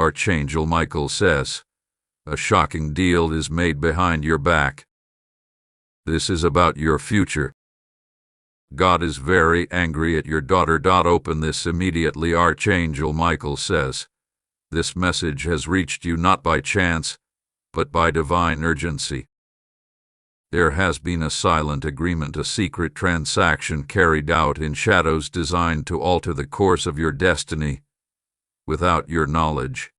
Archangel Michael says, a shocking deal is made behind your back. This is about your future. God is very angry at your daughter. Open this immediately, Archangel Michael says. This message has reached you not by chance, but by divine urgency. There has been a silent agreement, a secret transaction carried out in shadows designed to alter the course of your destiny without your knowledge.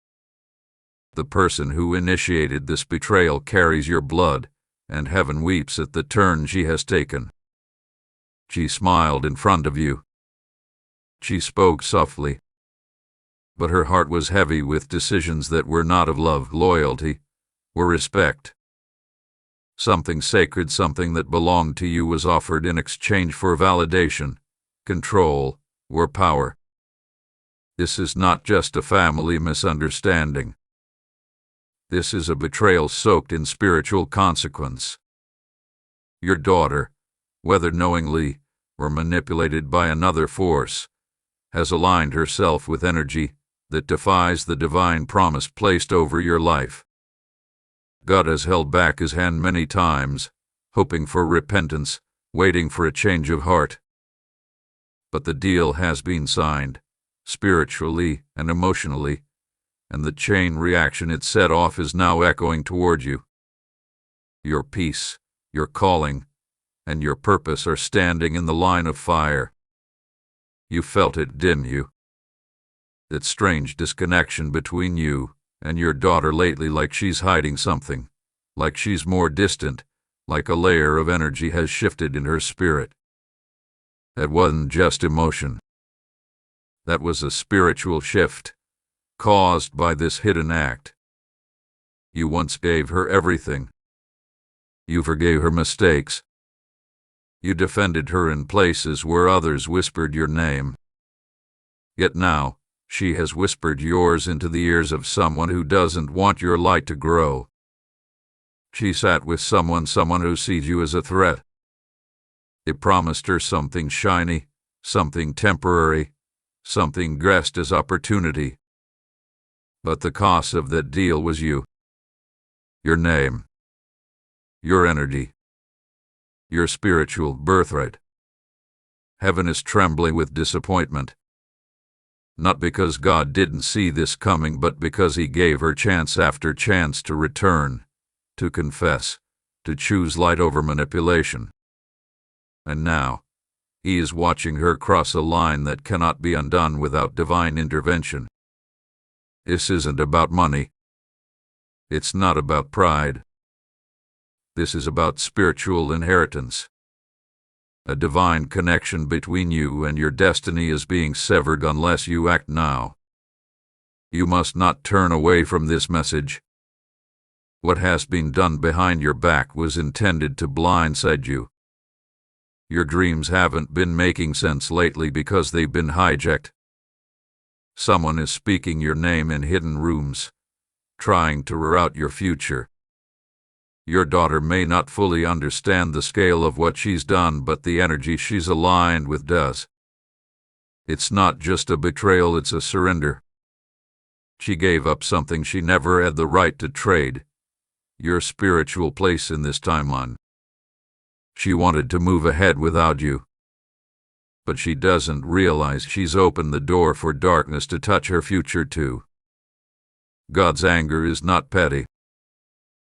The person who initiated this betrayal carries your blood, and heaven weeps at the turn she has taken. She smiled in front of you. She spoke softly, but her heart was heavy with decisions that were not of love, loyalty, or respect. Something sacred, something that belonged to you, was offered in exchange for validation, control, or power. This is not just a family misunderstanding. This is a betrayal soaked in spiritual consequence. Your daughter, whether knowingly or manipulated by another force, has aligned herself with energy that defies the divine promise placed over your life. God has held back his hand many times, hoping for repentance, waiting for a change of heart. But the deal has been signed, spiritually and emotionally, and the chain reaction it set off is now echoing toward you. Your peace, your calling, and your purpose are standing in the line of fire. You felt it, didn't you? That strange disconnection between you and your daughter lately, like she's hiding something, like she's more distant, like a layer of energy has shifted in her spirit. That wasn't just emotion. That was a spiritual shift, caused by this hidden act. You once gave her everything. You forgave her mistakes. You defended her in places where others whispered your name. Yet now, she has whispered yours into the ears of someone who doesn't want your light to grow. She sat with someone who sees you as a threat. It promised her something shiny, something temporary, something dressed as opportunity. But the cost of that deal was you. Your name. Your energy. Your spiritual birthright. Heaven is trembling with disappointment. Not because God didn't see this coming, but because he gave her chance after chance to return, to confess, to choose light over manipulation. And now, he is watching her cross a line that cannot be undone without divine intervention. This isn't about money. It's not about pride. This is about spiritual inheritance. A divine connection between you and your destiny is being severed unless you act now. You must not turn away from this message. What has been done behind your back was intended to blindside you. Your dreams haven't been making sense lately because they've been hijacked. Someone is speaking your name in hidden rooms, trying to reroute your future. Your daughter may not fully understand the scale of what she's done, but the energy she's aligned with does. It's not just a betrayal, it's a surrender. She gave up something she never had the right to trade, your spiritual place in this timeline. She wanted to move ahead without you. But she doesn't realize she's opened the door for darkness to touch her future too. God's anger is not petty.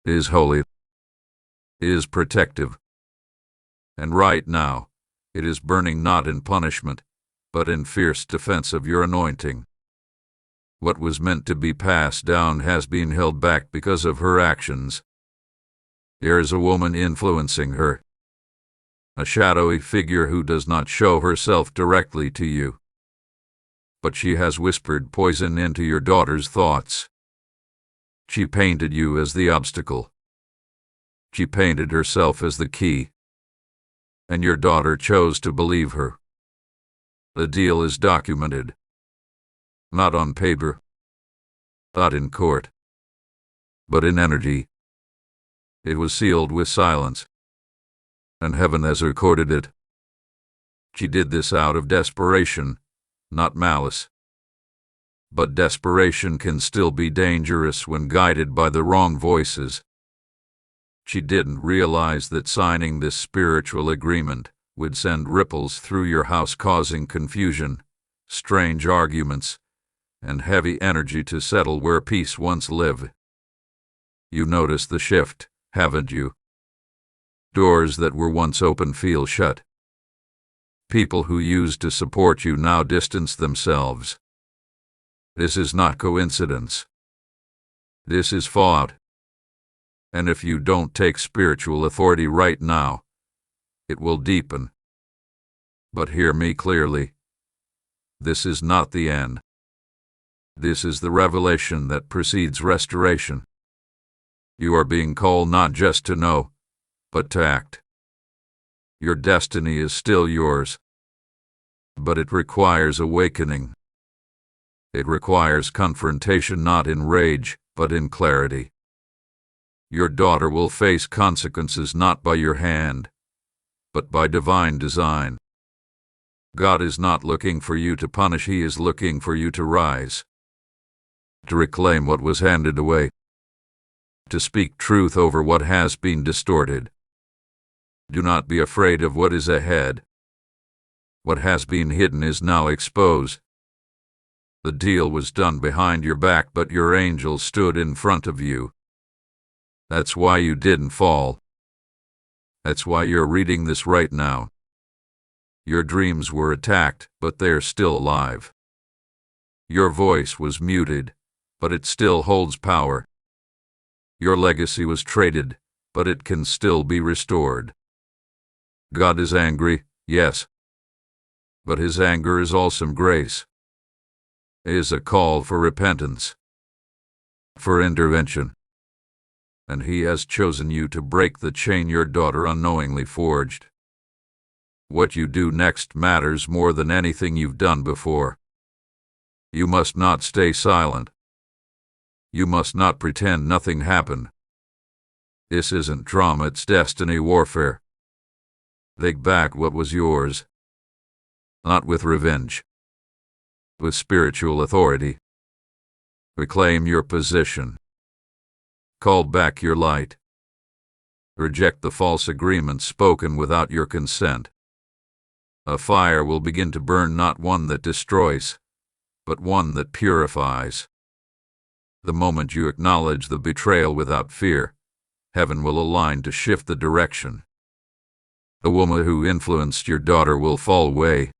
It is holy. It is protective. And right now, it is burning not in punishment, but in fierce defense of your anointing. What was meant to be passed down has been held back because of her actions. There is a woman influencing her, a shadowy figure who does not show herself directly to you. But she has whispered poison into your daughter's thoughts. She painted you as the obstacle. She painted herself as the key. And your daughter chose to believe her. The deal is documented. Not on paper. Not in court. But in energy. It was sealed with silence. And heaven has recorded it. She did this out of desperation, not malice. But desperation can still be dangerous when guided by the wrong voices. She didn't realize that signing this spiritual agreement would send ripples through your house, causing confusion, strange arguments, and heavy energy to settle where peace once lived. You notice the shift, haven't you? Doors that were once open feel shut. People who used to support you now distance themselves. This is not coincidence. This is fallout. And if you don't take spiritual authority right now, it will deepen. But hear me clearly. This is not the end. This is the revelation that precedes restoration. You are being called not just to know, but to act. Your destiny is still yours, but it requires awakening. It requires confrontation, not in rage, but in clarity. Your daughter will face consequences not by your hand, but by divine design. God is not looking for you to punish, He is looking for you to rise, to reclaim what was handed away, to speak truth over what has been distorted. Do not be afraid of what is ahead. What has been hidden is now exposed. The deal was done behind your back, but your angel stood in front of you. That's why you didn't fall. That's why you're reading this right now. Your dreams were attacked, but they're still alive. Your voice was muted, but it still holds power. Your legacy was traded, but it can still be restored. God is angry, yes, but His anger is also grace. It is a call for repentance, for intervention. And He has chosen you to break the chain your daughter unknowingly forged. What you do next matters more than anything you've done before. You must not stay silent. You must not pretend nothing happened. This isn't drama, it's destiny warfare. Take back what was yours, not with revenge, with spiritual authority. Reclaim your position. Call back your light. Reject the false agreements spoken without your consent. A fire will begin to burn, not one that destroys, but one that purifies. The moment you acknowledge the betrayal without fear, heaven will align to shift the direction. The woman who influenced your daughter will fall away.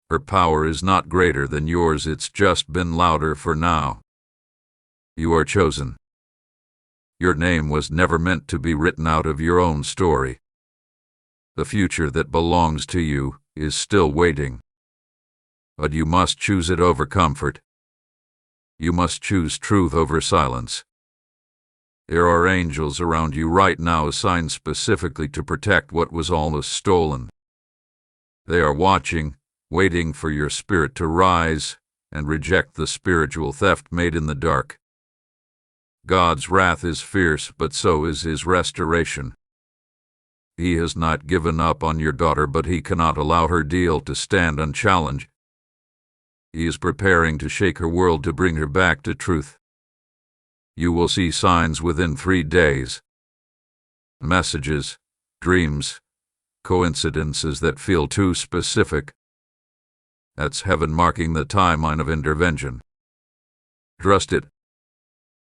Her power is not greater than yours, it's just been louder for now. You are chosen. Your name was never meant to be written out of your own story. The future that belongs to you is still waiting. But you must choose it over comfort. You must choose truth over silence. There are angels around you right now assigned specifically to protect what was almost stolen. They are watching, waiting for your spirit to rise and reject the spiritual theft made in the dark. God's wrath is fierce, but so is His restoration. He has not given up on your daughter, but He cannot allow her deal to stand unchallenged. He is preparing to shake her world to bring her back to truth. You will see signs within 3 days. Messages, dreams, coincidences that feel too specific. That's heaven marking the timeline of intervention. Trust it.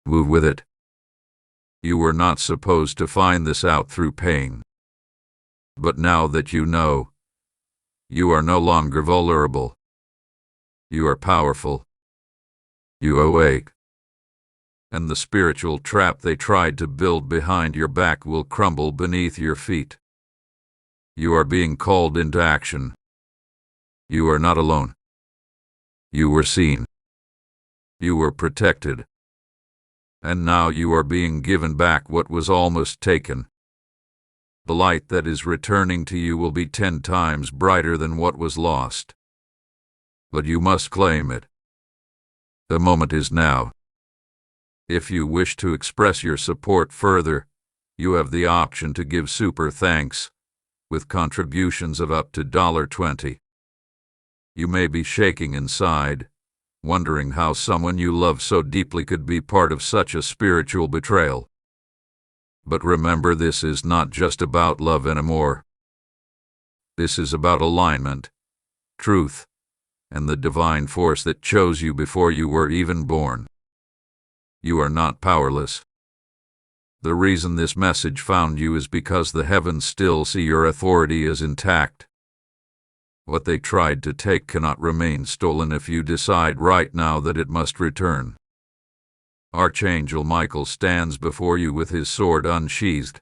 Move with it. You were not supposed to find this out through pain. But now that you know, you are no longer vulnerable. You are powerful. You awake. And the spiritual trap they tried to build behind your back will crumble beneath your feet. You are being called into action. You are not alone. You were seen. You were protected. And now you are being given back what was almost taken. The light that is returning to you will be 10 times brighter than what was lost. But you must claim it. The moment is now. If you wish to express your support further, you have the option to give super thanks, with contributions of up to $20. You may be shaking inside, wondering how someone you love so deeply could be part of such a spiritual betrayal. But remember, this is not just about love anymore. This is about alignment, truth, and the divine force that chose you before you were even born. You are not powerless. The reason this message found you is because the heavens still see your authority as intact. What they tried to take cannot remain stolen if you decide right now that it must return. Archangel Michael stands before you with his sword unsheathed,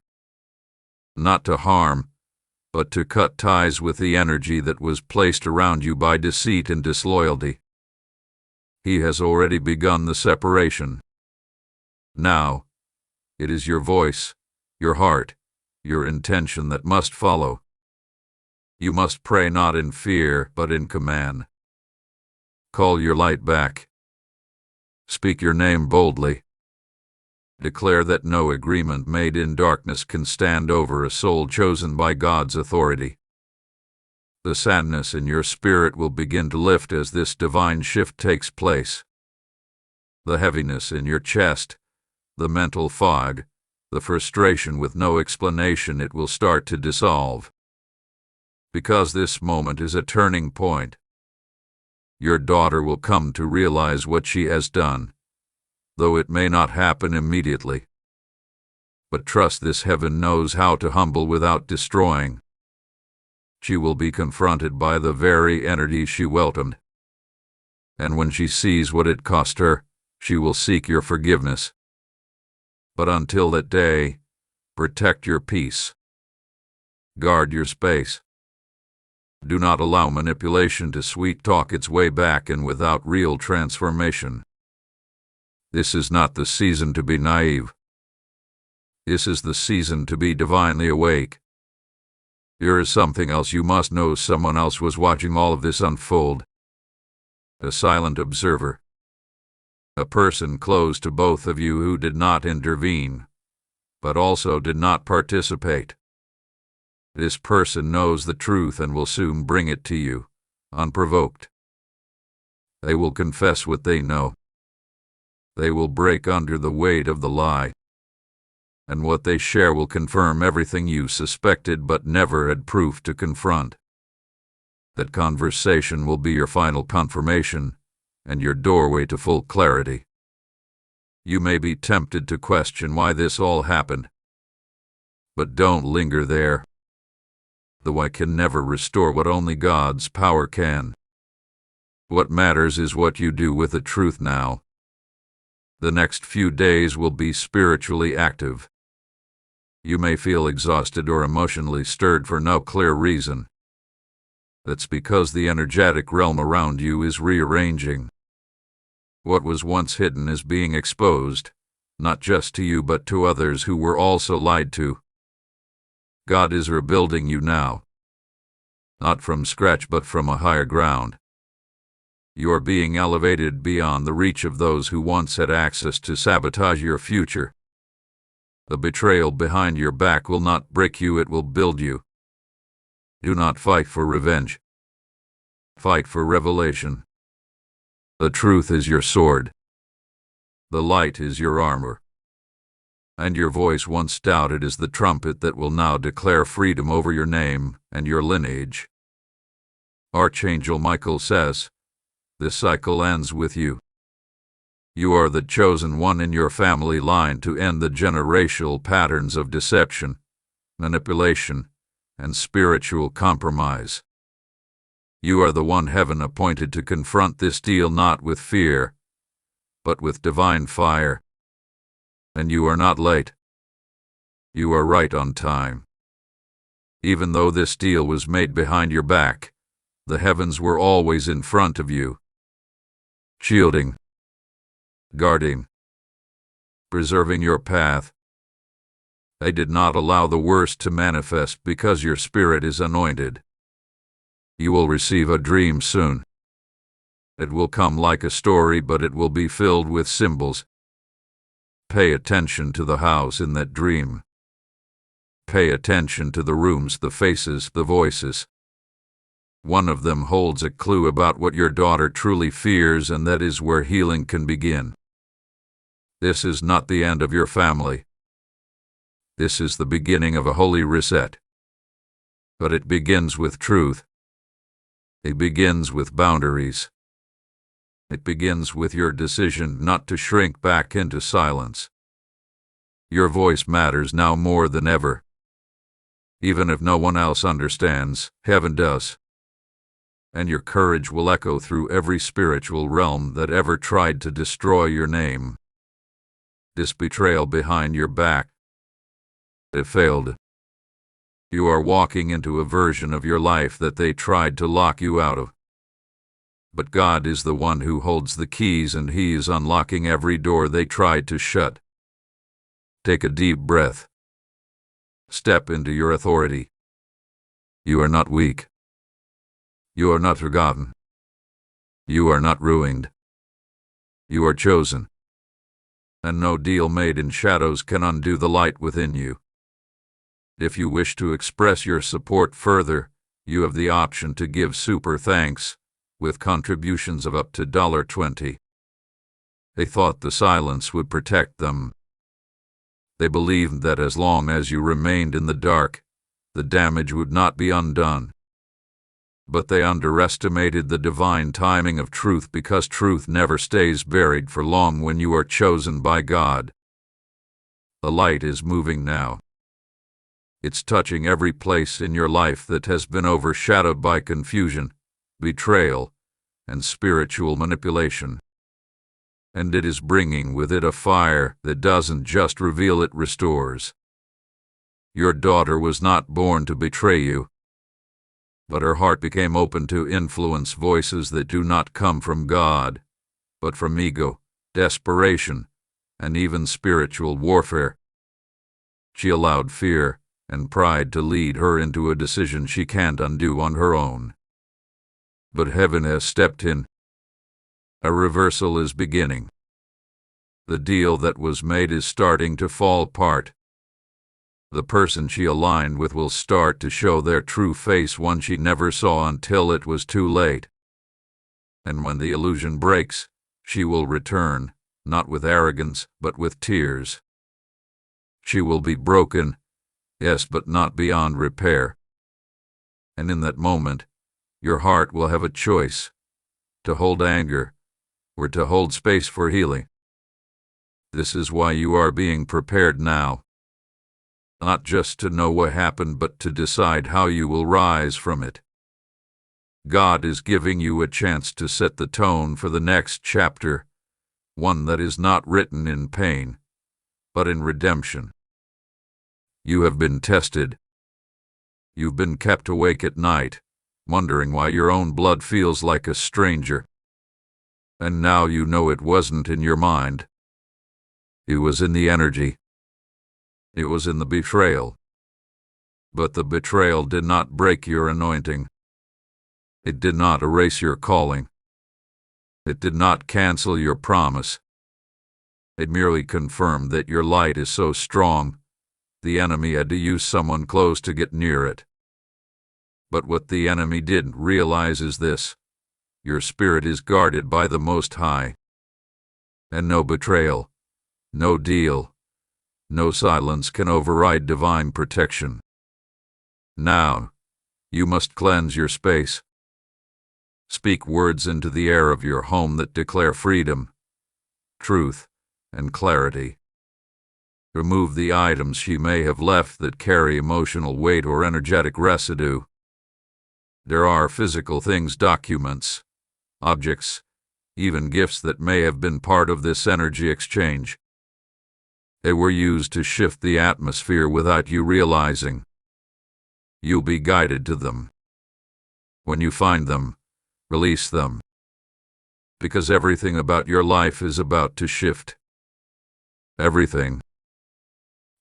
not to harm, but to cut ties with the energy that was placed around you by deceit and disloyalty. He has already begun the separation. Now, it is your voice, your heart, your intention that must follow. You must pray not in fear, but in command. Call your light back. Speak your name boldly. Declare that no agreement made in darkness can stand over a soul chosen by God's authority. The sadness in your spirit will begin to lift as this divine shift takes place. The heaviness in your chest, the mental fog, the frustration with no explanation, it will start to dissolve. Because this moment is a turning point. Your daughter will come to realize what she has done, though it may not happen immediately. But trust this, heaven knows how to humble without destroying. She will be confronted by the very entity she welcomed. And when she sees what it cost her, she will seek your forgiveness. But until that day, protect your peace. Guard your space. Do not allow manipulation to sweet-talk its way back in without real transformation. This is not the season to be naive. This is the season to be divinely awake. Here is something else you must know. Someone else was watching all of this unfold. A silent observer. A person close to both of you who did not intervene, but also did not participate. This person knows the truth and will soon bring it to you, unprovoked. They will confess what they know. They will break under the weight of the lie. And what they share will confirm everything you suspected but never had proof to confront. That conversation will be your final confirmation and your doorway to full clarity. You may be tempted to question why this all happened. But don't linger there. The why can never restore what only God's power can. What matters is what you do with the truth now. The next few days will be spiritually active. You may feel exhausted or emotionally stirred for no clear reason. That's because the energetic realm around you is rearranging. What was once hidden is being exposed, not just to you but to others who were also lied to. God is rebuilding you now. Not from scratch but from a higher ground. You are being elevated beyond the reach of those who once had access to sabotage your future. The betrayal behind your back will not break you, it will build you. Do not fight for revenge. Fight for revelation. The truth is your sword. The light is your armor. And your voice, once doubted, is the trumpet that will now declare freedom over your name and your lineage. Archangel Michael says, this cycle ends with you. You are the chosen one in your family line to end the generational patterns of deception, manipulation, and spiritual compromise. You are the one heaven appointed to confront this deal not with fear, but with divine fire. And you are not late. You are right on time. Even though this deal was made behind your back, the heavens were always in front of you. Shielding, guarding, preserving your path. They did not allow the worst to manifest because your spirit is anointed. You will receive a dream soon. It will come like a story, but it will be filled with symbols. Pay attention to the house in that dream. Pay attention to the rooms, the faces, the voices. One of them holds a clue about what your daughter truly fears, and that is where healing can begin. This is not the end of your family. This is the beginning of a holy reset. But it begins with truth. It begins with boundaries. It begins with your decision not to shrink back into silence. Your voice matters now more than ever. Even if no one else understands, heaven does. And your courage will echo through every spiritual realm that ever tried to destroy your name. This betrayal behind your back, it failed. You are walking into a version of your life that they tried to lock you out of. But God is the one who holds the keys, and He is unlocking every door they tried to shut. Take a deep breath. Step into your authority. You are not weak. You are not forgotten. You are not ruined. You are chosen. And no deal made in shadows can undo the light within you. If you wish to express your support further, you have the option to give super thanks, with contributions of up to $20. They thought the silence would protect them. They believed that as long as you remained in the dark, the damage would not be undone. But they underestimated the divine timing of truth, because truth never stays buried for long when you are chosen by God. The light is moving now. It's touching every place in your life that has been overshadowed by confusion, betrayal, and spiritual manipulation. And it is bringing with it a fire that doesn't just reveal, it restores. Your daughter was not born to betray you, but her heart became open to influence voices that do not come from God, but from ego, desperation, and even spiritual warfare. She allowed fear and pride to lead her into a decision she can't undo on her own. But heaven has stepped in. A reversal is beginning. The deal that was made is starting to fall apart. The person she aligned with will start to show their true face, one she never saw until it was too late. And when the illusion breaks, she will return, not with arrogance, but with tears. She will be broken, yes, but not beyond repair. And in that moment, your heart will have a choice: to hold anger or to hold space for healing. This is why you are being prepared now. Not just to know what happened, but to decide how you will rise from it. God is giving you a chance to set the tone for the next chapter, one that is not written in pain, but in redemption. You have been tested. You've been kept awake at night, wondering why your own blood feels like a stranger. And now you know it wasn't in your mind. It was in the energy. It was in the betrayal. But the betrayal did not break your anointing. It did not erase your calling. It did not cancel your promise. It merely confirmed that your light is so strong, the enemy had to use someone close to get near it. But what the enemy didn't realize is this: your spirit is guarded by the Most High. And no betrayal, no deal, no silence can override divine protection. Now, you must cleanse your space. Speak words into the air of your home that declare freedom, truth, and clarity. Remove the items she may have left that carry emotional weight or energetic residue. There are physical things, documents, objects, even gifts that may have been part of this energy exchange. They were used to shift the atmosphere without you realizing. You'll be guided to them. When you find them, release them. Because everything about your life is about to shift. Everything.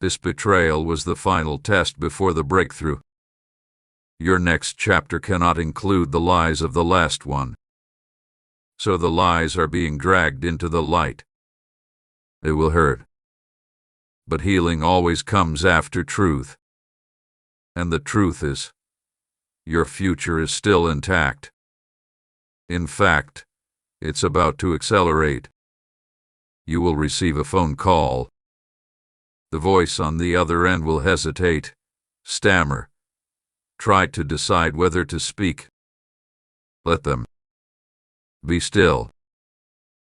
This betrayal was the final test before the breakthrough. Your next chapter cannot include the lies of the last one. So the lies are being dragged into the light. It will hurt. But healing always comes after truth. And the truth is, your future is still intact. In fact, it's about to accelerate. You will receive a phone call. The voice on the other end will hesitate, stammer, try to decide whether to speak. Let them. Be still.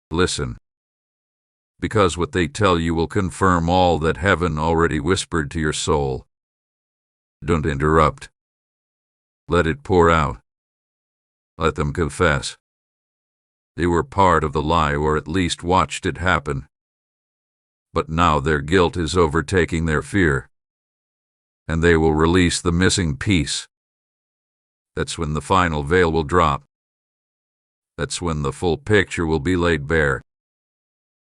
Listen. Because what they tell you will confirm all that heaven already whispered to your soul. Don't interrupt. Let it pour out. Let them confess. They were part of the lie, or at least watched it happen. But now their guilt is overtaking their fear, and they will release the missing piece. That's when the final veil will drop. That's when the full picture will be laid bare.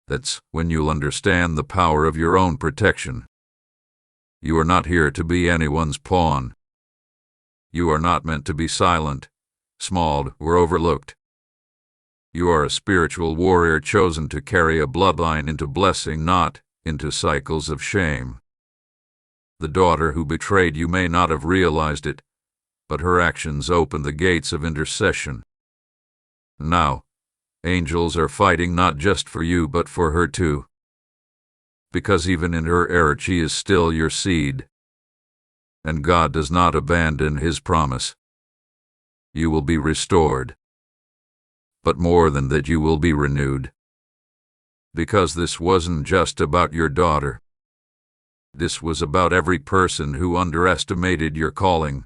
That's when you'll understand the power of your own protection. You are not here to be anyone's pawn. You are not meant to be silent, small, or overlooked. You are a spiritual warrior chosen to carry a bloodline into blessing, not into cycles of shame. The daughter who betrayed you may not have realized it, but her actions opened the gates of intercession. Now, angels are fighting not just for you but for her too. Because even in her error she is still your seed. And God does not abandon His promise. You will be restored. But more than that, you will be renewed. Because this wasn't just about your daughter. This was about every person who underestimated your calling.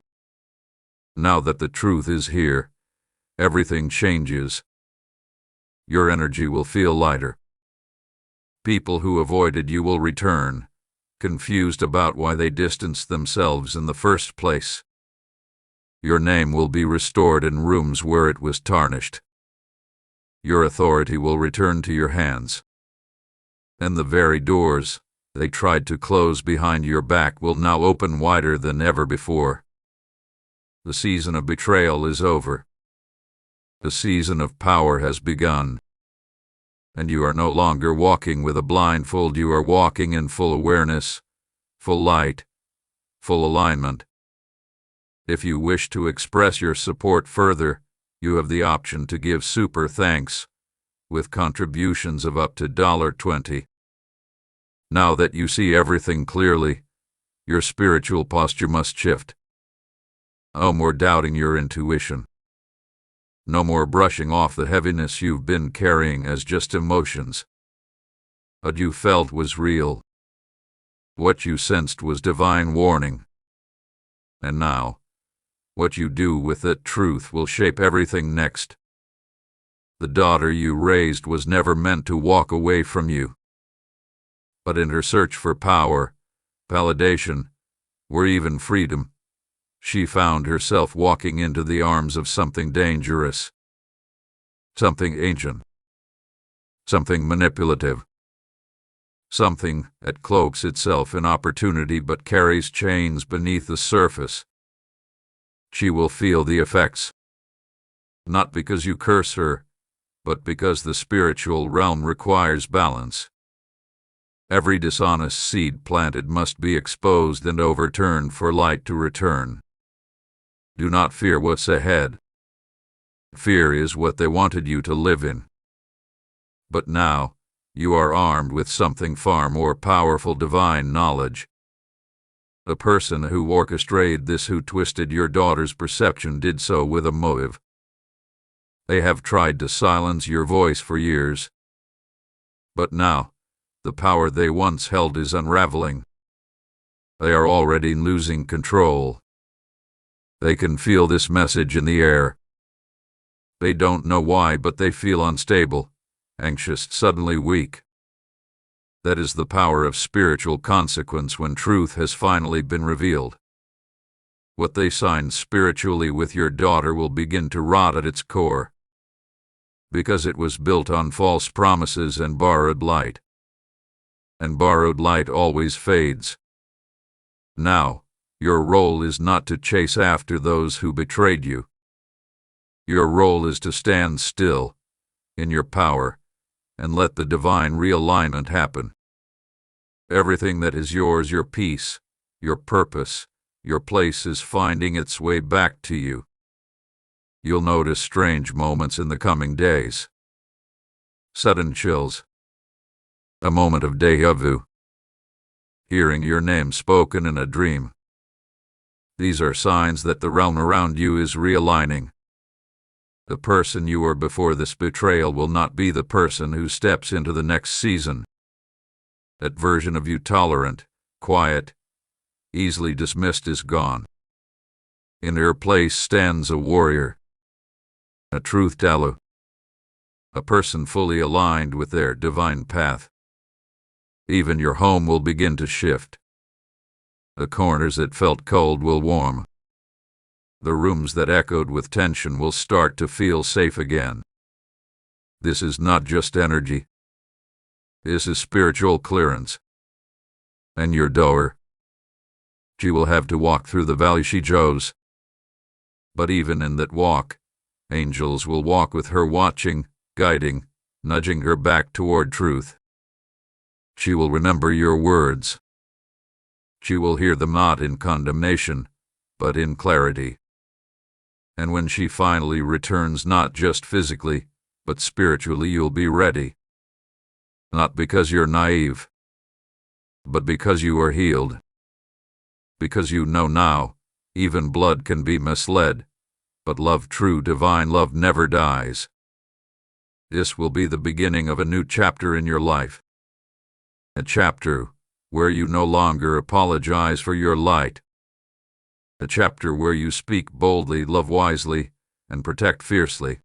Now that the truth is here, everything changes. Your energy will feel lighter. People who avoided you will return, confused about why they distanced themselves in the first place. Your name will be restored in rooms where it was tarnished. Your authority will return to your hands. And the very doors they tried to close behind your back will now open wider than ever before. The season of betrayal is over. The season of power has begun. And you are no longer walking with a blindfold, you are walking in full awareness, full light, full alignment. If you wish to express your support further, you have the option to give super thanks, with contributions of up to $20. Now that you see everything clearly, your spiritual posture must shift. No more doubting your intuition. No more brushing off the heaviness you've been carrying as just emotions. What you felt was real. What you sensed was divine warning. And now, what you do with that truth will shape everything next. The daughter you raised was never meant to walk away from you. But in her search for power, validation, or even freedom, she found herself walking into the arms of something dangerous, something ancient, something manipulative, something that cloaks itself in opportunity but carries chains beneath the surface. She will feel the effects, not because you curse her, but because the spiritual realm requires balance. Every dishonest seed planted must be exposed and overturned for light to return. Do not fear what's ahead. Fear is what they wanted you to live in. But now, you are armed with something far more powerful: divine knowledge. The person who orchestrated this, who twisted your daughter's perception, did so with a motive. They have tried to silence your voice for years. But now, the power they once held is unraveling. They are already losing control. They can feel this message in the air. They don't know why, but they feel unstable, anxious, suddenly weak. That is the power of spiritual consequence when truth has finally been revealed. What they signed spiritually with your daughter will begin to rot at its core, because it was built on false promises and borrowed light. And borrowed light always fades. Now, your role is not to chase after those who betrayed you. Your role is to stand still, in your power, and let the divine realignment happen. Everything that is yours, your peace, your purpose, Your place is finding its way back to you. You'll notice strange moments in the coming days. Sudden chills. A moment of déjà vu. Hearing your name spoken in a dream. These are signs that the realm around you is realigning. The person you were before this betrayal will not be the person who steps into the next season. That version of you tolerant, quiet, easily dismissed is gone. In your place stands a warrior, a truth teller, a person fully aligned with their divine path. Even your home will begin to shift. The corners that felt cold will warm. The rooms that echoed with tension will start to feel safe again. This is not just energy. This is spiritual clearance. And your daughter, she will have to walk through the valley she chose. But even in that walk, angels will walk with her, watching, guiding, nudging her back toward truth. She will remember your words. She will hear them not in condemnation, but in clarity. And when she finally returns, not just physically, but spiritually, you'll be ready. Not because you're naive, but because you are healed. Because you know now, even blood can be misled, but love, true divine love, never dies. This will be the beginning of a new chapter in your life. A chapter where you no longer apologize for your light. A chapter where you speak boldly, love wisely, and protect fiercely.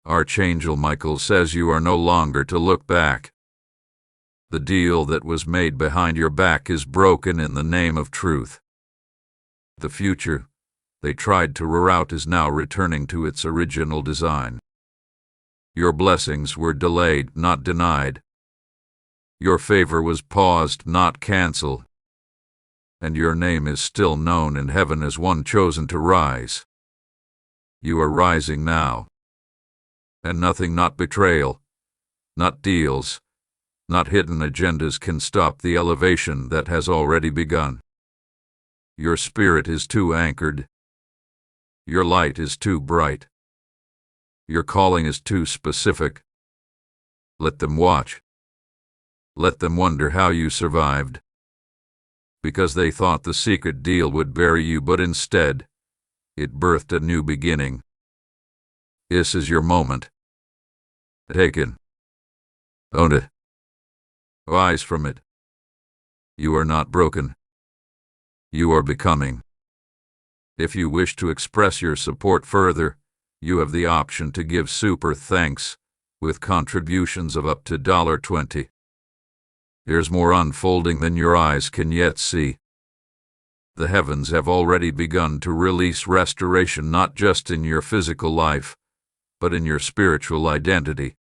Archangel Michael says you are no longer to look back. The deal that was made behind your back is broken in the name of truth. The future they tried to reroute is now returning to its original design. Your blessings were delayed, not denied. Your favor was paused, not canceled. And your name is still known in heaven as one chosen to rise. You are rising now. And nothing, not betrayal, not deals, not hidden agendas can stop the elevation that has already begun. Your spirit is too anchored. Your light is too bright. Your calling is too specific. Let them watch. Let them wonder how you survived. Because they thought the secret deal would bury you, but instead, it birthed a new beginning. This is your moment. Take it. Own it. Rise from it. You are not broken. You are becoming. If you wish to express your support further, you have the option to give super thanks with contributions of up to $20. There's more unfolding than your eyes can yet see. The heavens have already begun to release restoration, not just in your physical life, but in your spiritual identity.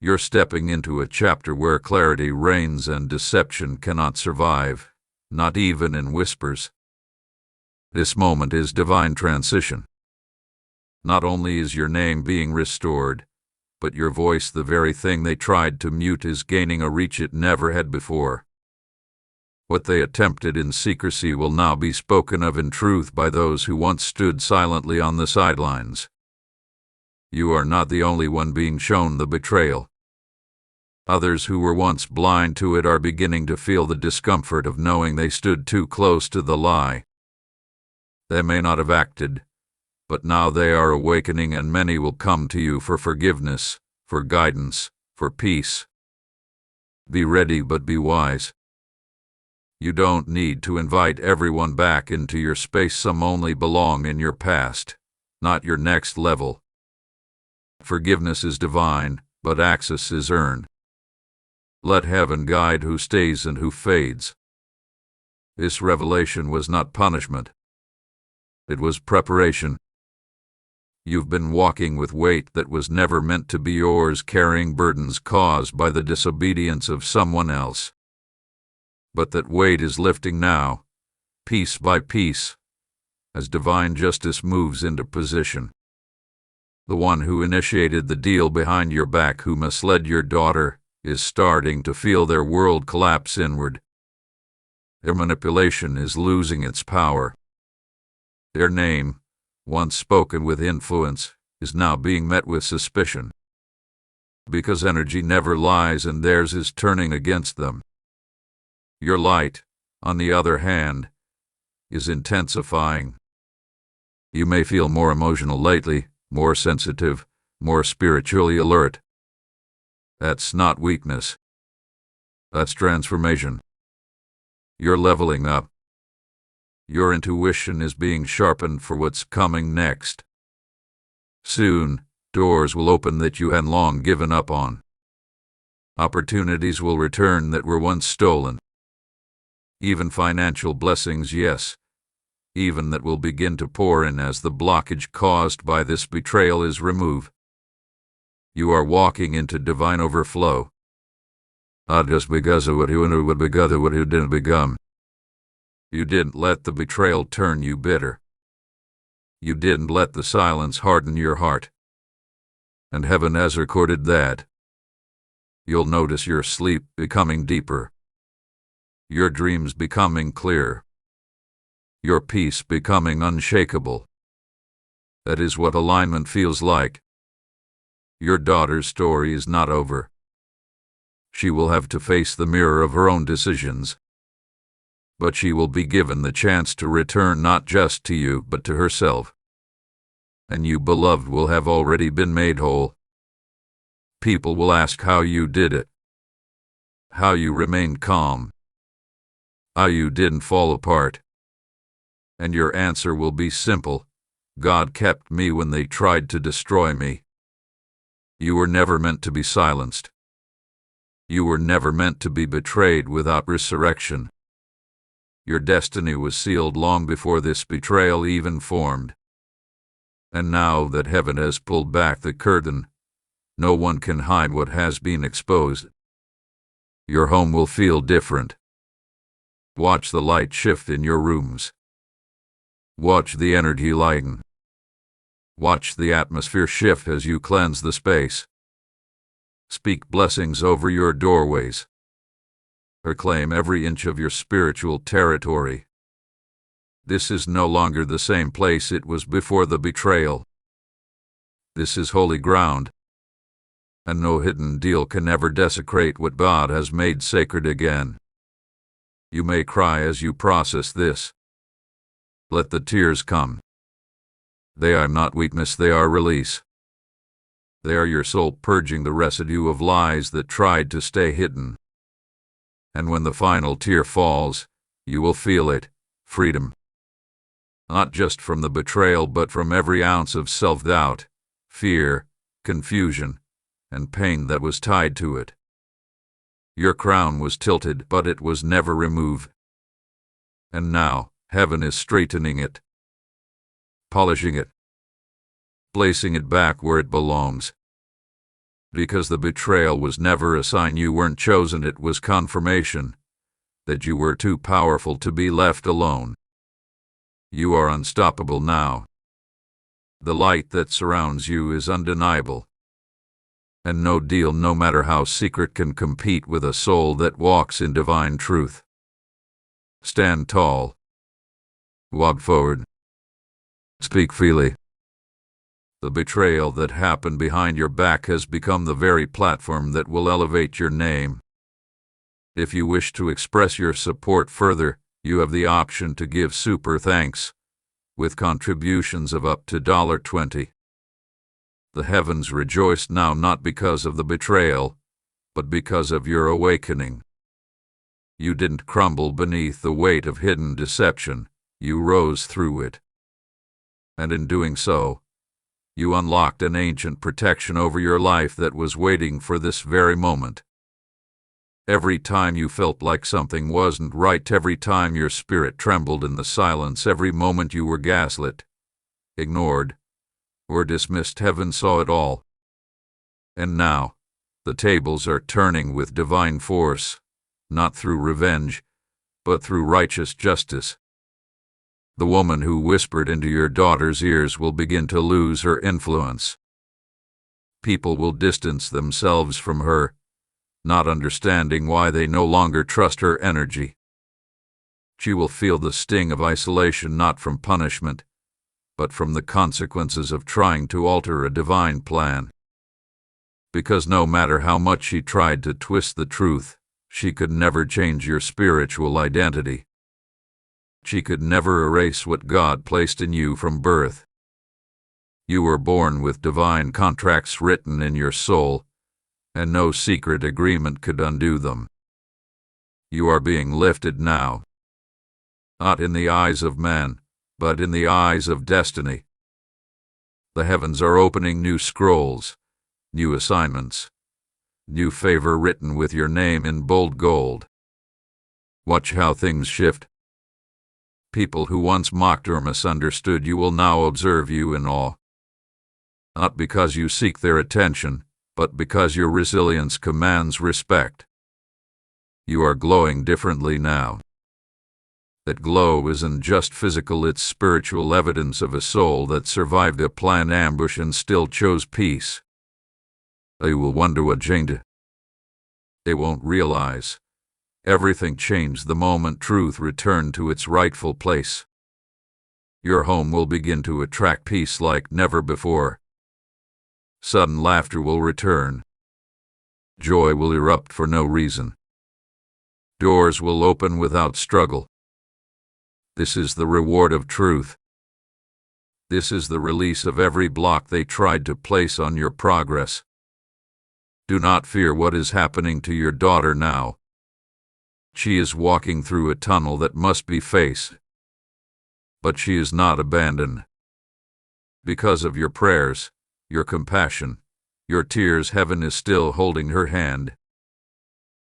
You're stepping into a chapter where clarity reigns and deception cannot survive, not even in whispers. This moment is divine transition. Not only is your name being restored, but your voice, the very thing they tried to mute, is gaining a reach it never had before. What they attempted in secrecy will now be spoken of in truth by those who once stood silently on the sidelines. You are not the only one being shown the betrayal. Others who were once blind to it are beginning to feel the discomfort of knowing they stood too close to the lie. They may not have acted, but now they are awakening, and many will come to you for forgiveness, for guidance, for peace. Be ready, but be wise. You don't need to invite everyone back into your space. Some only belong in your past, not your next level. Forgiveness is divine, but access is earned. Let heaven guide who stays and who fades. This revelation was not punishment. It was preparation. You've been walking with weight that was never meant to be yours, carrying burdens caused by the disobedience of someone else. But that weight is lifting now, piece by piece, as divine justice moves into position. The one who initiated the deal behind your back, who misled your daughter, is starting to feel their world collapse inward. Their manipulation is losing its power. Their name, once spoken with influence, is now being met with suspicion. Because energy never lies and theirs is turning against them. Your light, on the other hand, is intensifying. You may feel more emotional lately, more sensitive, more spiritually alert. That's not weakness. That's transformation. You're leveling up. Your intuition is being sharpened for what's coming next. Soon, doors will open that you had long given up on. Opportunities will return that were once stolen. Even financial blessings, yes, even that will begin to pour in as the blockage caused by this betrayal is removed. You are walking into divine overflow. Not just because of what you knew, but because of what you didn't become. You didn't let the betrayal turn you bitter. You didn't let the silence harden your heart. And heaven has recorded that. You'll notice your sleep becoming deeper. Your dreams becoming clear. Your peace becoming unshakable. That is what alignment feels like. Your daughter's story is not over. She will have to face the mirror of her own decisions. But she will be given the chance to return not just to you, but to herself. And you, beloved, will have already been made whole. People will ask how you did it. How you remained calm. How you didn't fall apart. And your answer will be simple. God kept me when they tried to destroy me. You were never meant to be silenced. You were never meant to be betrayed without resurrection. Your destiny was sealed long before this betrayal even formed. And now that heaven has pulled back the curtain, no one can hide what has been exposed. Your home will feel different. Watch the light shift in your rooms. Watch the energy lighten. Watch the atmosphere shift as you cleanse the space. Speak blessings over your doorways. Reclaim every inch of your spiritual territory. This is no longer the same place it was before the betrayal. This is holy ground. And no hidden deal can ever desecrate what God has made sacred again. You may cry as you process this. Let the tears come. They are not weakness, they are release. They are your soul purging the residue of lies that tried to stay hidden. And when the final tear falls, you will feel it, freedom. Not just from the betrayal, but from every ounce of self-doubt, fear, confusion, and pain that was tied to it. Your crown was tilted, but it was never removed. And now, heaven is straightening it, polishing it, placing it back where it belongs. Because the betrayal was never a sign you weren't chosen, it was confirmation that you were too powerful to be left alone. You are unstoppable now. The light that surrounds you is undeniable. And no deal, no matter how secret, can compete with a soul that walks in divine truth. Stand tall. Walk forward. Speak freely. The betrayal that happened behind your back has become the very platform that will elevate your name. If you wish to express your support further, you have the option to give super thanks, with contributions of up to $20. The heavens rejoice now, not because of the betrayal, but because of your awakening. You didn't crumble beneath the weight of hidden deception, you rose through it. And in doing so, you unlocked an ancient protection over your life that was waiting for this very moment. Every time you felt like something wasn't right, every time your spirit trembled in the silence, every moment you were gaslit, ignored, or dismissed, heaven saw it all. And now, the tables are turning with divine force, not through revenge, but through righteous justice. The woman who whispered into your daughter's ears will begin to lose her influence. People will distance themselves from her, not understanding why they no longer trust her energy. She will feel the sting of isolation not from punishment, but from the consequences of trying to alter a divine plan. Because no matter how much she tried to twist the truth, she could never change your spiritual identity. She could never erase what God placed in you from birth. You were born with divine contracts written in your soul, and no secret agreement could undo them. You are being lifted now, not in the eyes of man, but in the eyes of destiny. The heavens are opening new scrolls, new assignments, new favor written with your name in bold gold. Watch how things shift. People who once mocked or misunderstood you will now observe you in awe. Not because you seek their attention, but because your resilience commands respect. You are glowing differently now. That glow isn't just physical, it's spiritual evidence of a soul that survived a planned ambush and still chose peace. They will wonder what changed. They won't realize. Everything changed the moment truth returned to its rightful place. Your home will begin to attract peace like never before. Sudden laughter will return. Joy will erupt for no reason. Doors will open without struggle. This is the reward of truth. This is the release of every block they tried to place on your progress. Do not fear what is happening to your daughter now. She is walking through a tunnel that must be faced. But she is not abandoned. Because of your prayers, your compassion, your tears, heaven is still holding her hand.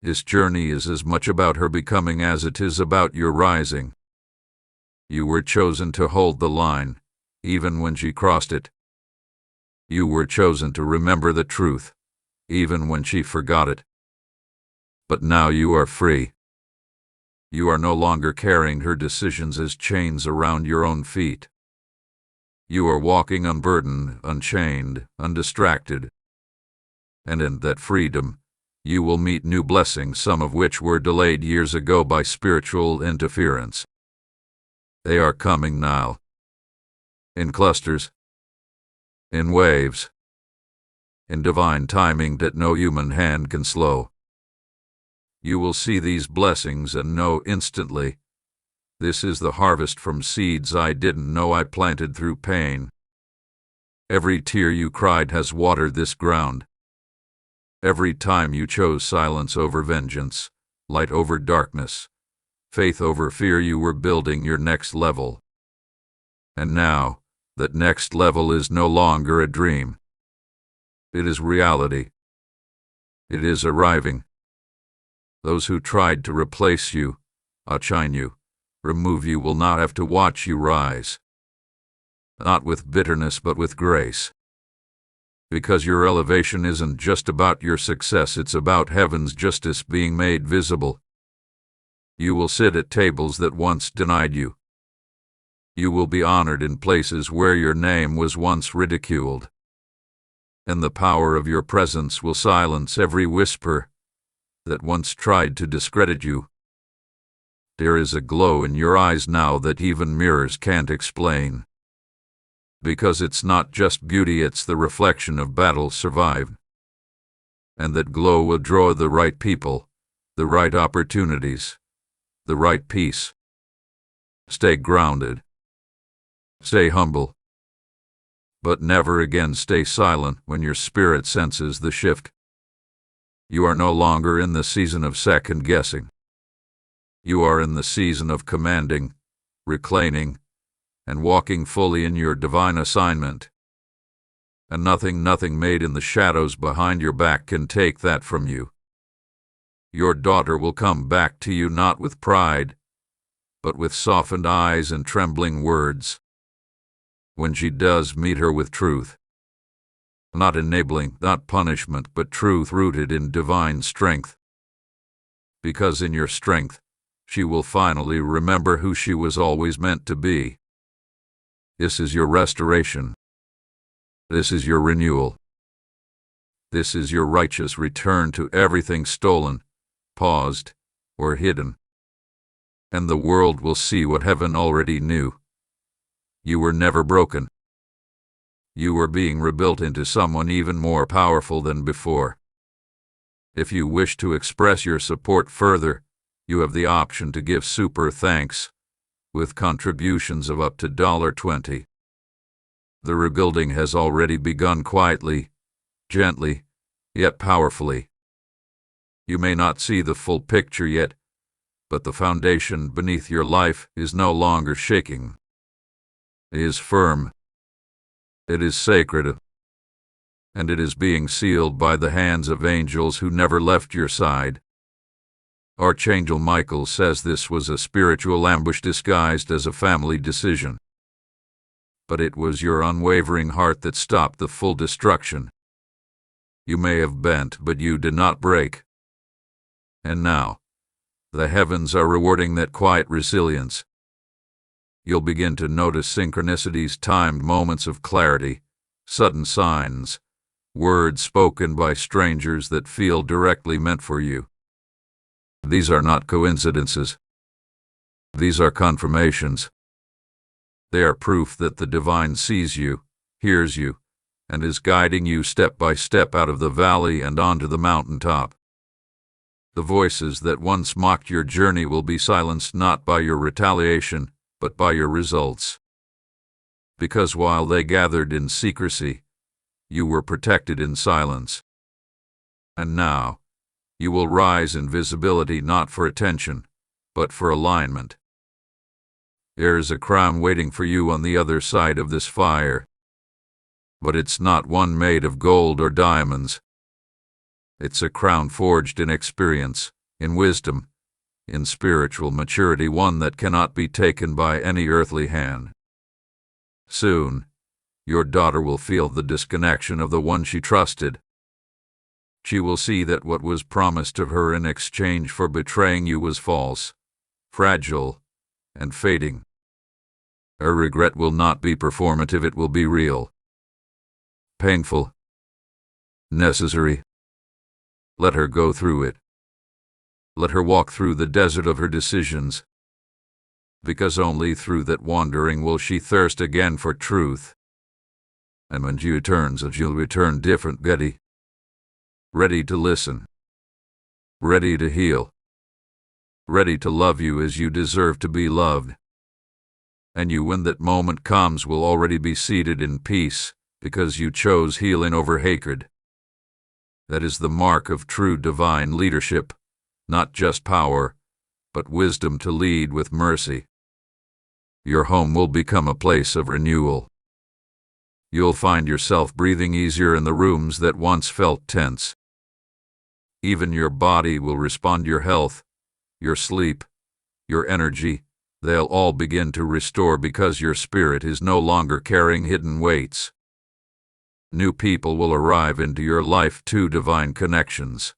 This journey is as much about her becoming as it is about your rising. You were chosen to hold the line, even when she crossed it. You were chosen to remember the truth, even when she forgot it. But now you are free. You are no longer carrying her decisions as chains around your own feet. You are walking unburdened, unchained, undistracted. And in that freedom, you will meet new blessings, some of which were delayed years ago by spiritual interference. They are coming now. In clusters. In waves. In divine timing that no human hand can slow. You will see these blessings and know instantly, this is the harvest from seeds I didn't know I planted through pain. Every tear you cried has watered this ground. Every time you chose silence over vengeance, light over darkness, faith over fear, you were building your next level. And now, that next level is no longer a dream. It is reality. It is arriving. Those who tried to replace you, outshine you, remove you will not have to watch you rise. Not with bitterness but with grace. Because your elevation isn't just about your success, it's about heaven's justice being made visible. You will sit at tables that once denied you. You will be honored in places where your name was once ridiculed. And the power of your presence will silence every whisper that once tried to discredit you. There is a glow in your eyes now that even mirrors can't explain. Because it's not just beauty, it's the reflection of battles survived. And that glow will draw the right people, the right opportunities, the right peace. Stay grounded. Stay humble. But never again stay silent when your spirit senses the shift. You are no longer in the season of second guessing. You are in the season of commanding, reclaiming, and walking fully in your divine assignment. And nothing made in the shadows behind your back can take that from you. Your daughter will come back to you not with pride, but with softened eyes and trembling words. When she does, meet her with truth. Not enabling, not punishment, but truth rooted in divine strength. Because in your strength, she will finally remember who she was always meant to be. This is your restoration. This is your renewal. This is your righteous return to everything stolen, paused, or hidden. and the world will see what heaven already knew. You were never broken. You were being rebuilt into someone even more powerful than before. If you wish to express your support further, you have the option to give super thanks with contributions of up to $20. The rebuilding has already begun quietly, gently, yet powerfully. You may not see the full picture yet, but the foundation beneath your life is no longer shaking. It is firm. It is sacred. And it is being sealed by the hands of angels who never left your side. Archangel Michael says this was a spiritual ambush disguised as a family decision. But it was your unwavering heart that stopped the full destruction. You may have bent, but you did not break. And now, the heavens are rewarding that quiet resilience. You'll begin to notice synchronicities, timed moments of clarity, sudden signs, words spoken by strangers that feel directly meant for you. These are not coincidences. These are confirmations. They are proof that the divine sees you, hears you, and is guiding you step by step out of the valley and onto the mountaintop. The voices that once mocked your journey will be silenced not by your retaliation, but by your results. Because while they gathered in secrecy, you were protected in silence. And now, you will rise in visibility not for attention, but for alignment. There is a crown waiting for you on the other side of this fire. But it's not one made of gold or diamonds. It's a crown forged in experience, in wisdom, in spiritual maturity, one that cannot be taken by any earthly hand. Soon, your daughter will feel the disconnection of the one she trusted. She will see that what was promised to her in exchange for betraying you was false, fragile, and fading. Her regret will not be performative, it will be real. Painful. Necessary. Let her go through it. Let her walk through the desert of her decisions. Because only through that wandering will she thirst again for truth. And when she returns, she'll return different, ready to listen, ready to heal, ready to love you as you deserve to be loved. And you, when that moment comes, will already be seated in peace, because you chose healing over hatred. That is the mark of true divine leadership, not just power, but wisdom to lead with mercy. Your home will become a place of renewal. You'll find yourself breathing easier in the rooms that once felt tense. Even your body will respond, your health, your sleep, your energy, they'll all begin to restore because your spirit is no longer carrying hidden weights. New people will arrive into your life, too, divine connections,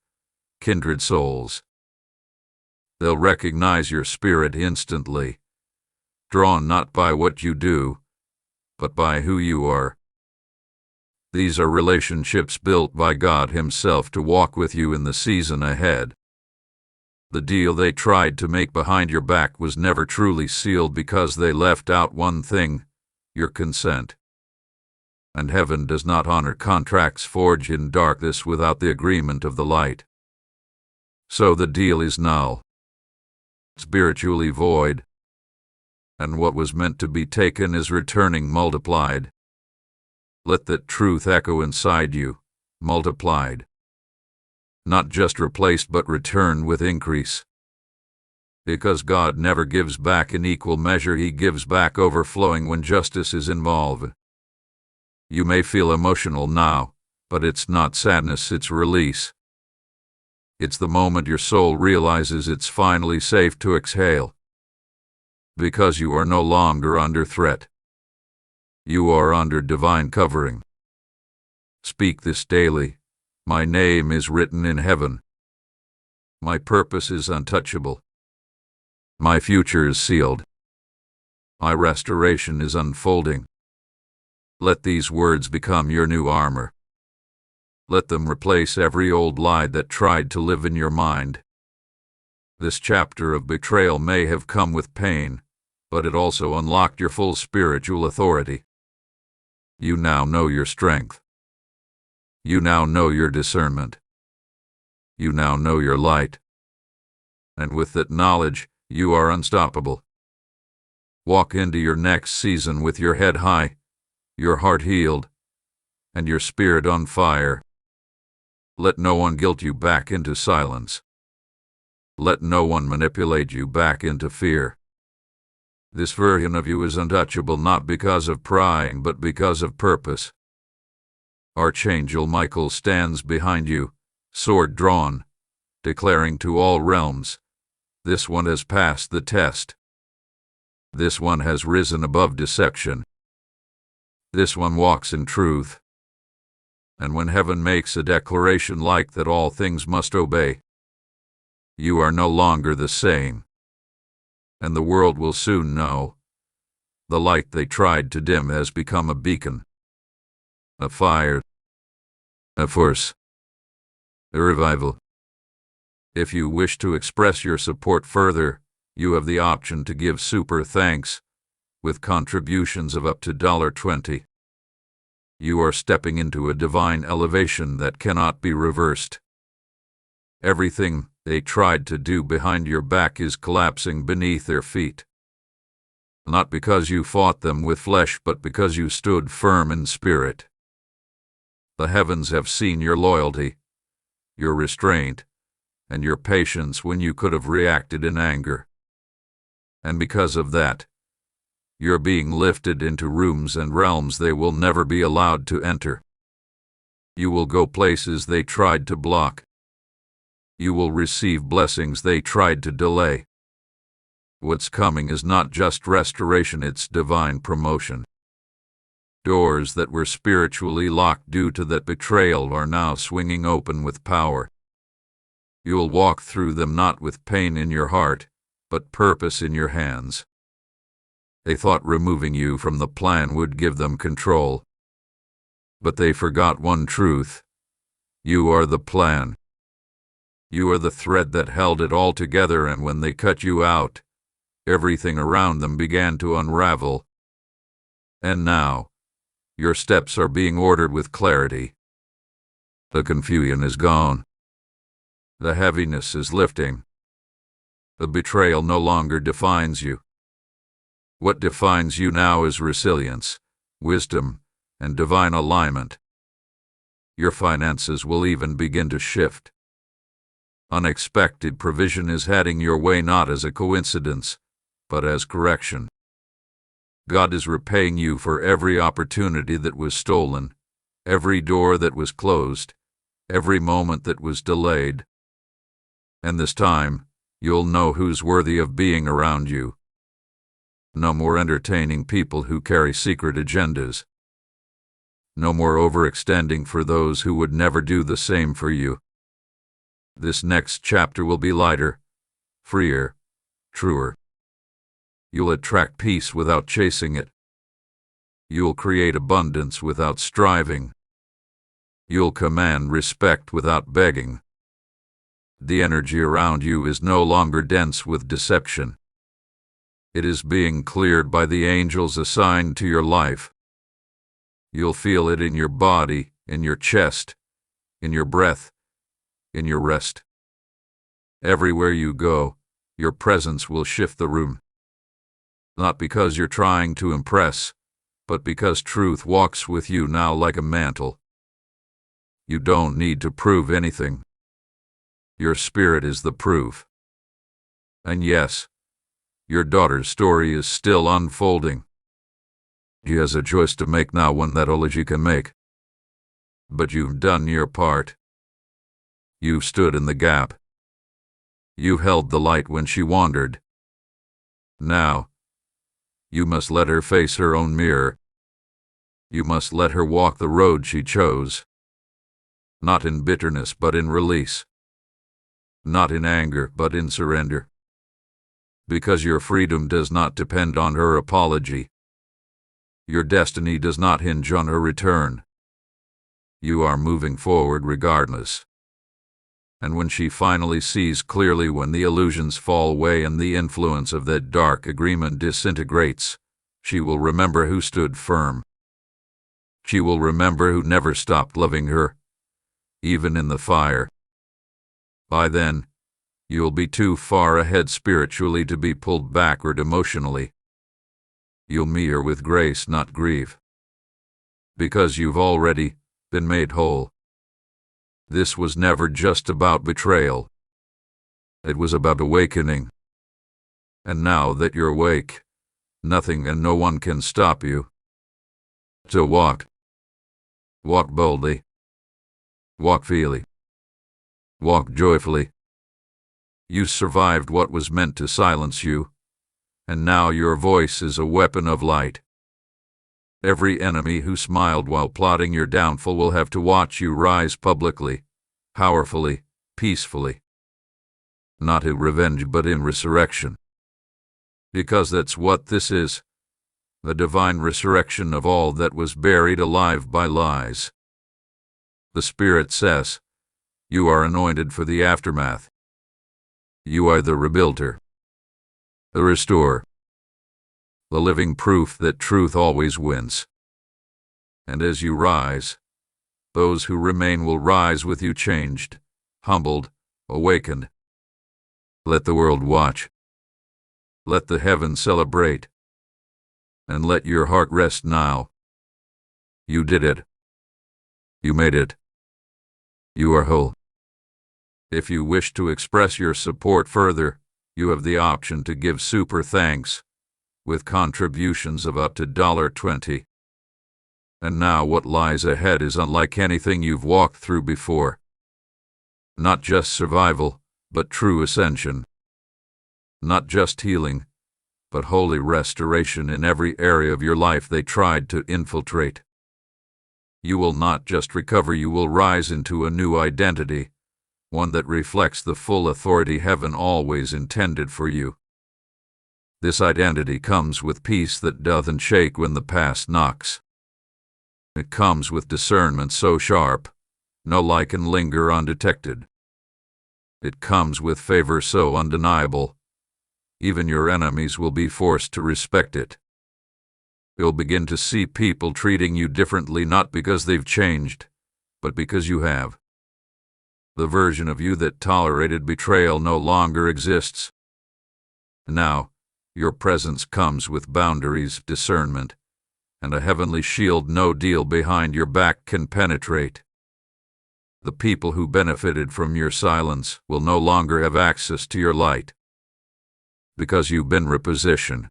kindred souls. They'll recognize your spirit instantly, drawn not by what you do, but by who you are. These are relationships built by God Himself to walk with you in the season ahead. The deal they tried to make behind your back was never truly sealed because they left out one thing: your consent. And heaven does not honor contracts forged in darkness without the agreement of the light. So the deal is null, spiritually void, and what was meant to be taken is returning multiplied. Let that truth echo inside you, multiplied. Not just replaced, but returned with increase. Because God never gives back in equal measure, He gives back overflowing when justice is involved. You may feel emotional now, but it's not sadness, it's release. It's the moment your soul realizes it's finally safe to exhale. Because you are no longer under threat. You are under divine covering. Speak this daily. My name is written in heaven. My purpose is untouchable. My future is sealed. My restoration is unfolding. Let these words become your new armor. Let them replace every old lie that tried to live in your mind. This chapter of betrayal may have come with pain, but it also unlocked your full spiritual authority. You now know your strength. You now know your discernment. You now know your light. And with that knowledge, you are unstoppable. Walk into your next season with your head high, your heart healed, and your spirit on fire. Let no one guilt you back into silence. Let no one manipulate you back into fear. This version of you is untouchable not because of pride but because of purpose. Archangel Michael stands behind you, sword drawn, declaring to all realms, this one has passed the test. This one has risen above deception. This one walks in truth. And when heaven makes a declaration like that, all things must obey. You are no longer the same. And the world will soon know. The light they tried to dim has become a beacon, a fire, a force, a revival. If you wish to express your support further, you have the option to give super thanks with contributions of up to $20. You are stepping into a divine elevation that cannot be reversed. Everything they tried to do behind your back is collapsing beneath their feet. Not because you fought them with flesh, but because you stood firm in spirit. The heavens have seen your loyalty, your restraint, and your patience when you could have reacted in anger. And because of that, you're being lifted into rooms and realms they will never be allowed to enter. You will go places they tried to block. You will receive blessings they tried to delay. What's coming is not just restoration, it's divine promotion. Doors that were spiritually locked due to that betrayal are now swinging open with power. You'll walk through them not with pain in your heart, but purpose in your hands. They thought removing you from the plan would give them control. But they forgot one truth. You are the plan. You are the thread that held it all together, and when they cut you out, everything around them began to unravel. And now, your steps are being ordered with clarity. The confusion is gone. The heaviness is lifting. The betrayal no longer defines you. What defines you now is resilience, wisdom, and divine alignment. Your finances will even begin to shift. Unexpected provision is heading your way not as a coincidence, but as correction. God is repaying you for every opportunity that was stolen, every door that was closed, every moment that was delayed. And this time, you'll know who's worthy of being around you. No more entertaining people who carry secret agendas. No more overextending for those who would never do the same for you. This next chapter will be lighter, freer, truer. You'll attract peace without chasing it. You'll create abundance without striving. You'll command respect without begging. The energy around you is no longer dense with deception. It is being cleared by the angels assigned to your life. You'll feel it in your body, in your chest, in your breath, in your rest. Everywhere you go, your presence will shift the room. Not because you're trying to impress, but because truth walks with you now like a mantle. You don't need to prove anything. Your spirit is the proof. And yes, your daughter's story is still unfolding. She has a choice to make now, one that only she can make. But you've done your part. You've stood in the gap. You've held the light when she wandered. Now, you must let her face her own mirror. You must let her walk the road she chose. Not in bitterness, but in release. Not in anger, but in surrender. Because your freedom does not depend on her apology. Your destiny does not hinge on her return. You are moving forward regardless. And when she finally sees clearly, when the illusions fall away and the influence of that dark agreement disintegrates, she will remember who stood firm. She will remember who never stopped loving her, even in the fire. By then, you'll be too far ahead spiritually to be pulled backward emotionally. You'll meet her with grace, not grief, because you've already been made whole. This was never just about betrayal. It was about awakening. And now that you're awake, nothing and no one can stop you. So walk. Walk boldly. Walk freely. Walk joyfully. You survived what was meant to silence you, and now your voice is a weapon of light. Every enemy who smiled while plotting your downfall will have to watch you rise publicly, powerfully, peacefully. Not in revenge, but in resurrection. Because that's what this is, the divine resurrection of all that was buried alive by lies. The Spirit says, you are anointed for the aftermath. You are the rebuilder, the restorer, the living proof that truth always wins. And as you rise, those who remain will rise with you, changed, humbled, awakened. Let the world watch. Let the heavens celebrate. And let your heart rest now. You did it. You made it. You are whole. If you wish to express your support further, you have the option to give super thanks, with contributions of up to $20. And now what lies ahead is unlike anything you've walked through before. Not just survival, but true ascension. Not just healing, but holy restoration in every area of your life they tried to infiltrate. You will not just recover, you will rise into a new identity, one that reflects the full authority heaven always intended for you. This identity comes with peace that doesn't shake when the past knocks. It comes with discernment so sharp, no lie can linger undetected. It comes with favor so undeniable, even your enemies will be forced to respect it. You'll begin to see people treating you differently, not because they've changed, but because you have. The version of you that tolerated betrayal no longer exists. Now, your presence comes with boundaries, discernment, and a heavenly shield no deal behind your back can penetrate. The people who benefited from your silence will no longer have access to your light. Because you've been repositioned.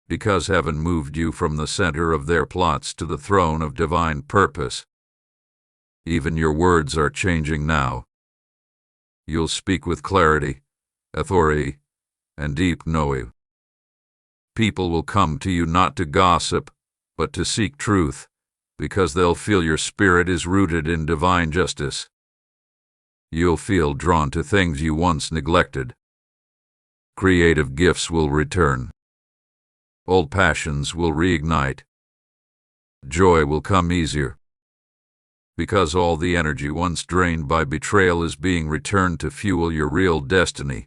Because heaven moved you from the center of their plots to the throne of divine purpose. Even your words are changing now. You'll speak with clarity, authority, and deep knowing. People will come to you not to gossip, but to seek truth, because they'll feel your spirit is rooted in divine justice. You'll feel drawn to things you once neglected. Creative gifts will return. Old passions will reignite. Joy will come easier. Because all the energy once drained by betrayal is being returned to fuel your real destiny.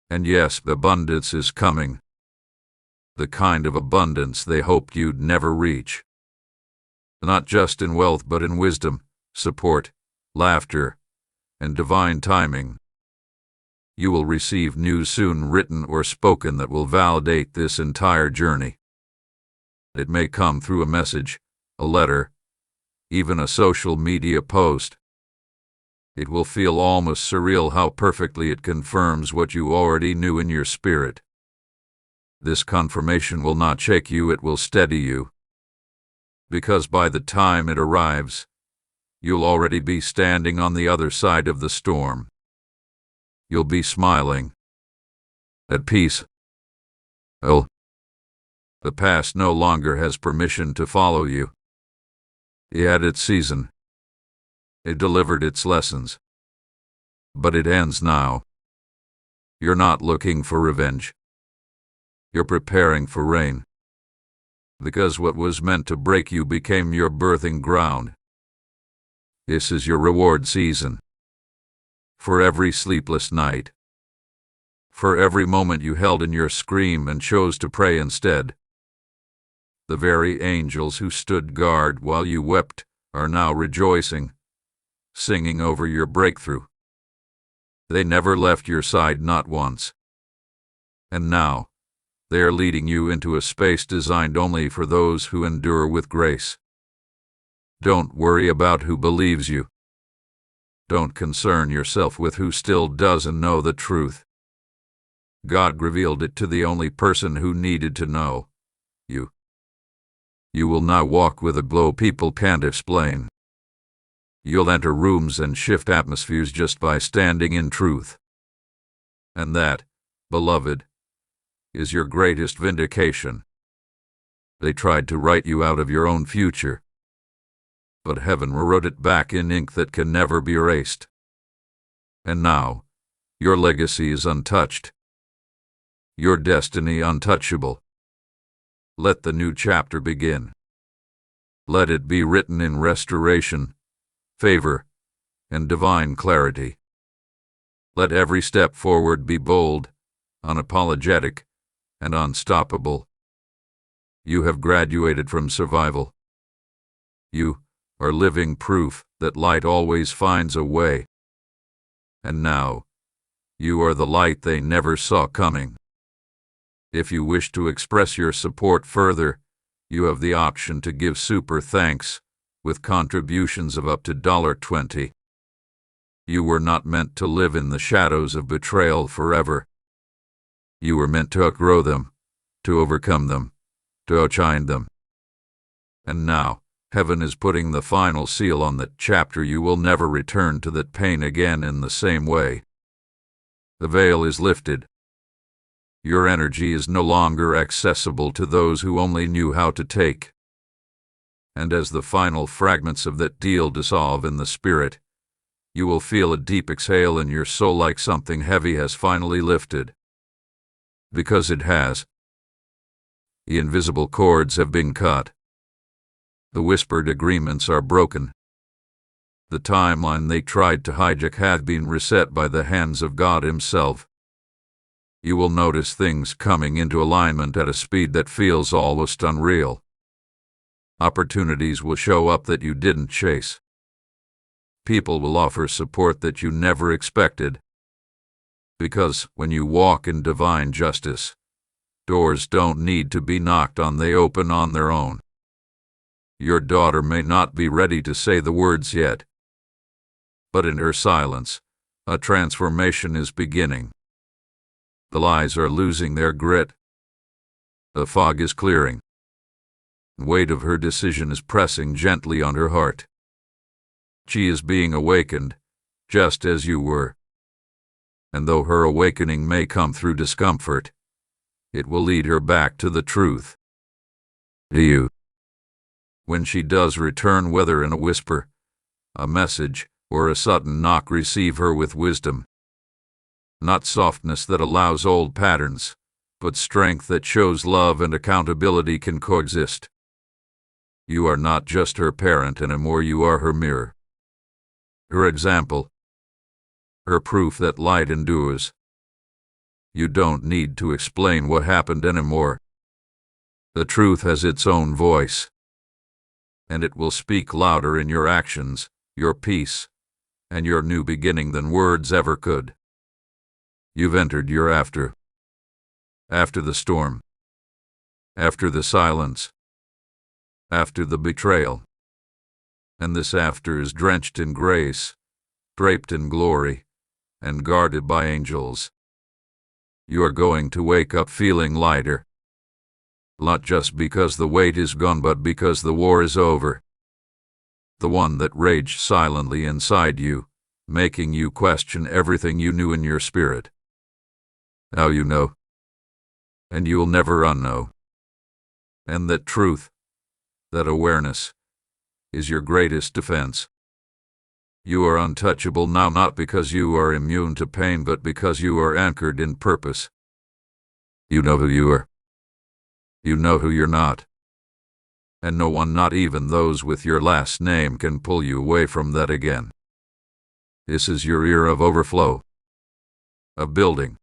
And yes, abundance is coming. The kind of abundance they hoped you'd never reach. Not just in wealth, but in wisdom, support, laughter, and divine timing. You will receive news soon, written or spoken, that will validate this entire journey. It may come through a message, a letter, even a social media post. It will feel almost surreal how perfectly it confirms what you already knew in your spirit. This confirmation will not shake you, it will steady you. Because by the time it arrives, you'll already be standing on the other side of the storm. You'll be smiling, at peace. Oh, the past no longer has permission to follow you. It had its season. It delivered its lessons. But it ends now. You're not looking for revenge. You're preparing for rain. Because what was meant to break you became your birthing ground. This is your reward season. for every sleepless night, for every moment you held in your scream and chose to pray instead. The very angels who stood guard while you wept are now rejoicing, singing over your breakthrough. They never left your side, not once. And now, they are leading you into a space designed only for those who endure with grace. Don't worry about who believes you. Don't concern yourself with who still doesn't know the truth. God revealed it to the only person who needed to know, you. You will now walk with a glow people can't explain. You'll enter rooms and shift atmospheres just by standing in truth. And that, beloved, is your greatest vindication. They tried to write you out of your own future, but heaven wrote it back in ink that can never be erased. And now, your legacy is untouched. Your destiny untouchable. Let the new chapter begin. Let it be written in restoration, favor, and divine clarity. Let every step forward be bold, unapologetic, and unstoppable. You have graduated from survival. You are living proof that light always finds a way. And now, you are the light they never saw coming. If you wish to express your support further, you have the option to give super thanks with contributions of up to $20. You were not meant to live in the shadows of betrayal forever. You were meant to outgrow them, to overcome them, to outshine them. And now, heaven is putting the final seal on that chapter. You will never return to that pain again in the same way. The veil is lifted. Your energy is no longer accessible to those who only knew how to take. And as the final fragments of that deal dissolve in the spirit, you will feel a deep exhale in your soul, like something heavy has finally lifted. Because it has. The invisible cords have been cut. The whispered agreements are broken. The timeline they tried to hijack had been reset by the hands of God Himself. You will notice things coming into alignment at a speed that feels almost unreal. Opportunities will show up that you didn't chase. People will offer support that you never expected. Because when you walk in divine justice, doors don't need to be knocked on, they open on their own. Your daughter may not be ready to say the words yet, but in her silence, a transformation is beginning. The lies are losing their grit. The fog is clearing. The weight of her decision is pressing gently on her heart. She is being awakened, just as you were. And though her awakening may come through discomfort, it will lead her back to the truth. To you. When she does return, whether in a whisper, a message, or a sudden knock, receive her with wisdom. Not softness that allows old patterns, but strength that shows love and accountability can coexist. You are not just her parent anymore, you are her mirror. Her example. Her proof that light endures. You don't need to explain what happened anymore. The truth has its own voice. And it will speak louder in your actions, your peace, and your new beginning than words ever could. You've entered your after. After the storm. After the silence. After the betrayal. And this after is drenched in grace, draped in glory, and guarded by angels. You are going to wake up feeling lighter. Not just because the weight is gone, but because the war is over. The one that raged silently inside you, making you question everything you knew in your spirit. Now you know. And you will never unknow. And that truth, that awareness, is your greatest defense. You are untouchable now, not because you are immune to pain, but because you are anchored in purpose. You know who you are. You know who you're not. And no one, not even those with your last name, can pull you away from that again. This is your era of overflow, of building,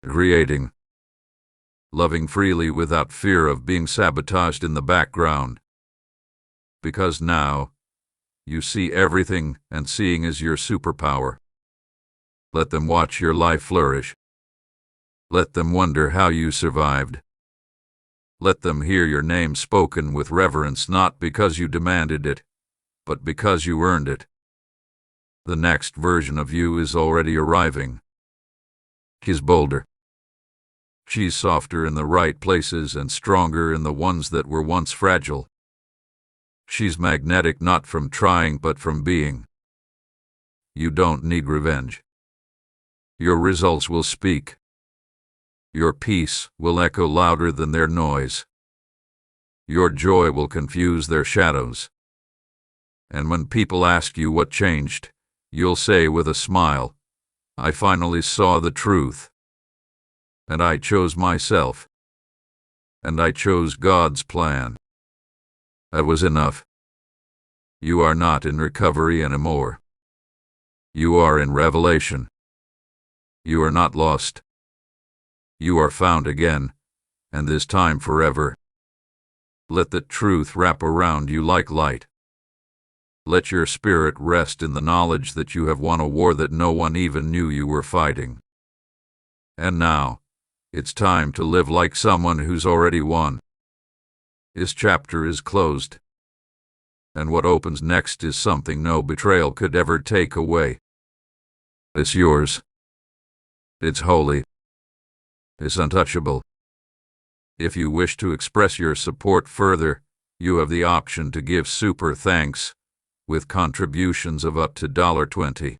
creating, loving freely without fear of being sabotaged in the background. Because now, you see everything, and seeing is your superpower. Let them watch your life flourish. Let them wonder how you survived. Let them hear your name spoken with reverence, not because you demanded it, but because you earned it. The next version of you is already arriving. She's bolder. She's softer in the right places and stronger in the ones that were once fragile. She's magnetic not from trying but from being. You don't need revenge. Your results will speak. Your peace will echo louder than their noise. Your joy will confuse their shadows. And when people ask you what changed, you'll say with a smile, I finally saw the truth. And I chose myself. And I chose God's plan. That was enough. You are not in recovery anymore. You are in revelation. You are not lost. You are found again, and this time forever. Let the truth wrap around you like light. Let your spirit rest in the knowledge that you have won a war that no one even knew you were fighting. And now, it's time to live like someone who's already won. This chapter is closed. And what opens next is something no betrayal could ever take away. It's yours. It's holy. It's untouchable. If you wish to express your support further, you have the option to give super thanks with contributions of up to $20.